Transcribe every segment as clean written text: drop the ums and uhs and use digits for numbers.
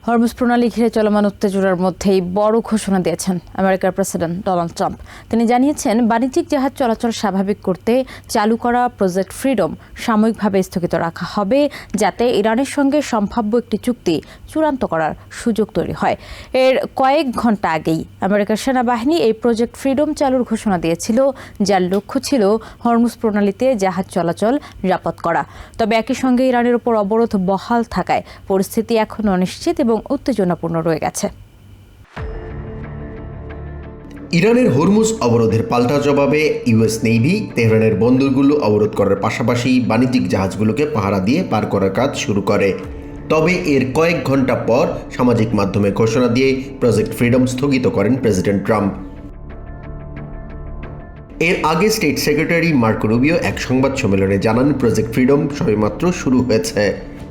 Hormuz প্রণালী ঘিরে চলমান উত্তেজনার মধ্যেই বড় ঘোষণা দিয়েছেন আমেরিকার প্রেসিডেন্ট ডোনাল্ড ট্রাম্প। তিনি জানিয়েছেন, বাণিজ্যিক জাহাজ চলাচল স্বাভাবিক করতে চালু করা প্রজেক্ট ফ্রিডম সাময়িকভাবে স্থগিত রাখা হবে, যাতে ইরানের সঙ্গে সম্ভাব্য একটি চুক্তি চূড়ান্ত করার সুযোগ তৈরি হয়। এর কয়েক ঘণ্টা আগেই আমেরিকার সেনাবাহিনী এই প্রজেক্ট ফ্রিডম চালুর ঘোষণা দিয়েছিল, যার লক্ষ্য ছিল হরমুজ প্রণালীতে জাহাজ চলাচল নিরাপদ করা। তবে একই সঙ্গে ইরানের উপর অবরোধ বহাল থাকায় পরিস্থিতি এখনও অনিশ্চিত এবং উত্তেজনাপূর্ণ রয়ে গেছে। ইরানের হরমুজ অবরোধের পাল্টা জবাবে ইউএস নেভি তেহরানের বন্দরগুলো অবরোধ করার পাশাপাশি বাণিজ্যিক জাহাজগুলোকে পাহারা দিয়ে পার করার কাজ শুরু করে। তবে এর কয়েক ঘন্টা পর সামাজিক মাধ্যমে ঘোষণা দিয়ে প্রজেক্ট ফ্রিডম স্থগিত করেন প্রেসিডেন্ট ট্রাম্প। এর আগে স্টেট সেক্রেটারি মার্কো রুবিও এক সংবাদ সম্মেলনে জানান, প্রজেক্ট ফ্রিডম সবেমাত্র শুরু হয়েছে।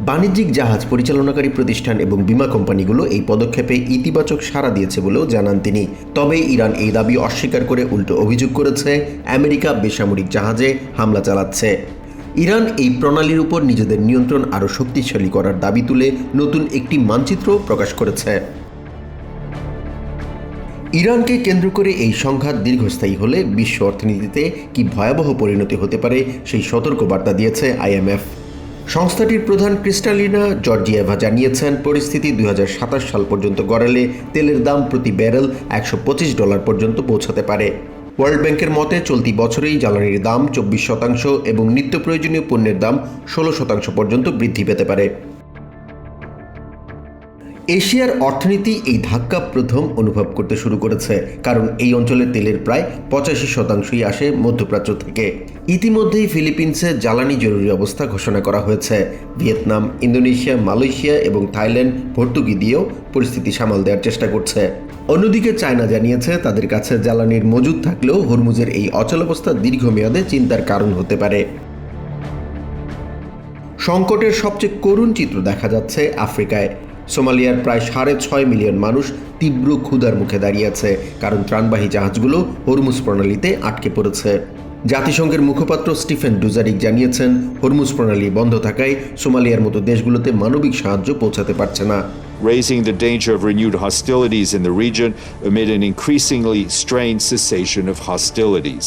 বাণিজ্যিক জাহাজ পরিচালনাকারী প্রতিষ্ঠান এবং বিমা কোম্পানিগুলো এই পদক্ষেপে ইতিবাচক সাড়া দিয়েছে বলেও জানান তিনি। তবে ইরান এই দাবি অস্বীকার করে উল্টো অভিযোগ করেছে আমেরিকা বেসামরিক জাহাজে হামলা চালাচ্ছে। ইরান এই প্রণালীর উপর নিজেদের নিয়ন্ত্রণ আরও শক্তিশালী করার দাবি তুলে নতুন একটি মানচিত্র প্রকাশ করেছে। ইরানকে কেন্দ্র করে এই সংঘাত দীর্ঘস্থায়ী হলে বিশ্ব অর্থনীতিতে কি ভয়াবহ পরিণতি হতে পারে সেই সতর্কবার্তা দিয়েছে আইএমএফ। সংস্থাটির প্রধান ক্রিস্টালিনা জর্জিয়েভা জানিয়েছেন, পরিস্থিতি 2027 সাল পর্যন্ত গড়ালে তেলের দাম প্রতি ব্যারেল $125 পর্যন্ত পৌঁছাতে পারে। ওয়ার্ল্ড ব্যাংকের মতে চলতি বছরেই জ্বালানির দাম 24% এবং নিত্য প্রয়োজনীয় পণ্যের দাম 16% পর্যন্ত বৃদ্ধি পেতে পারে। এশিয়ার অর্থনীতি এই ধাক্কা প্রথম অনুভব করতে শুরু করেছে, কারণ এই অঞ্চলের তেলের প্রায় 85% আসে মধ্যপ্রাচ্য থেকে। ইতিমধ্যেই ফিলিপিন্সে জ্বালানি জরুরি অবস্থা ঘোষণা করা হয়েছে। ভিয়েতনাম, ইন্দোনেশিয়া, মালয়েশিয়া এবং থাইল্যান্ড ভর্তুকি দিয়েও পরিস্থিতি সামাল দেওয়ার চেষ্টা করছে। অন্যদিকে চায়না জানিয়েছে, তাদের কাছে জ্বালানির মজুদ থাকলেও হরমুজের এই অচলাবস্থা দীর্ঘমেয়াদে চিন্তার কারণ হতে পারে। সংকটের সবচেয়ে করুণ চিত্র দেখা যাচ্ছে আফ্রিকায়। সোমালিয়ার প্রায় 6.5 মিলিয়ন মানুষ তীব্র ক্ষুধার মুখে দাঁড়িয়ে আছে, কারণ ত্রাণবাহী জাহাজগুলো হরমুজ প্রণালীতে আটকে পড়েছে। জাতিসংঘের মুখপাত্র স্টিফেন ডুজারিক জানিয়েছেন, হরমুজ প্রণালী বন্ধ থাকায় সোমালিয়ার মতো দেশগুলোতে মানবিক সাহায্য পৌঁছাতে পারছে না। Raising the danger of renewed hostilities in the region amid an increasingly strained cessation of hostilities.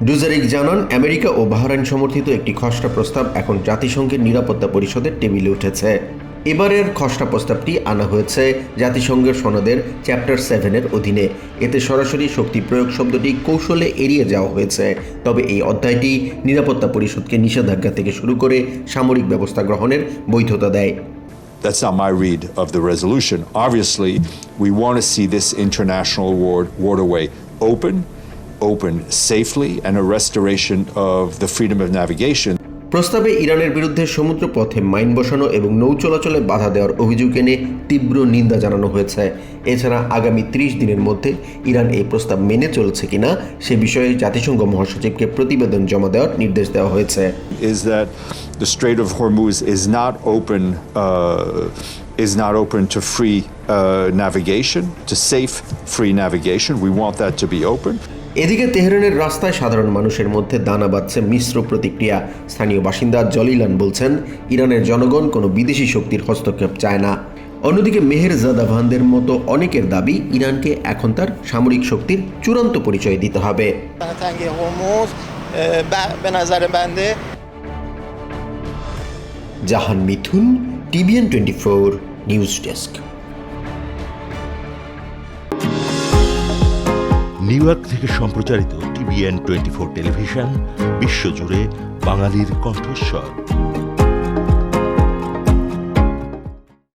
Dujarric জানান, আমেরিকা ও বাহরাইন সমর্থিত একটি খসড়া প্রস্তাব এখন জাতিসংঘের নিরাপত্তা পরিষদের টেবিলে উঠেছে। এবারের খসড়া প্রস্তাবটি আনা হয়েছে জাতিসংঘের সনদের চ্যাপ্টার 7-এর অধীনে। এতে সরাসরি শক্তি প্রয়োগ শব্দটি কৌশলে এড়িয়ে যাওয়া হয়েছে। তবে এই অধ্যায়টি নিরাপত্তা পরিষদকে নিষেধাজ্ঞা থেকে শুরু করে সামরিক ব্যবস্থা গ্রহণের বৈধতা দেয়। That's not my read of the resolution. Obviously, we want to see this international waterway open safely, and a restoration of the freedom of navigation. প্রস্তাবে ইরানের বিরুদ্ধে সমুদ্রপথে মাইন বসানো এবং নৌ চলাচলে বাধা দেওয়ার অভিযোগ এনে তীব্র নিন্দা জানানো হয়েছে। এছাড়া আগামী 30 দিনের মধ্যে ইরান এই প্রস্তাব মেনে চলছে কিনা সে বিষয়ে জাতিসংঘ মহাসচিবকে প্রতিবেদন জমা দেওয়ার নির্দেশ দেওয়া হয়েছে। Is that the Strait of Hormuz is not open to free navigation, to safe free navigation. We want that to be open. এদিকে তেহরানের রাস্তায় সাধারণ মানুষের মধ্যে দানা বাঁধছে মিশ্র প্রতিক্রিয়া। স্থানীয় বাসিন্দা জলিলান বলছেন, ইরানের জনগণ কোনো বিদেশি শক্তির হস্তক্ষেপ চায় না। অন্যদিকে মেহেরজাদাভানদের মতো অনেকের দাবি, ইরানকে এখন তার সামরিক শক্তির চূড়ান্ত পরিচয় দিতে হবে। জাহান মিথুন, TVN 24 news desk. New York থেকে সম্প্রচারিত TVN 24 টেলিভিশন বিশ্বজুড়ে বাঙালির কণ্ঠস্বর।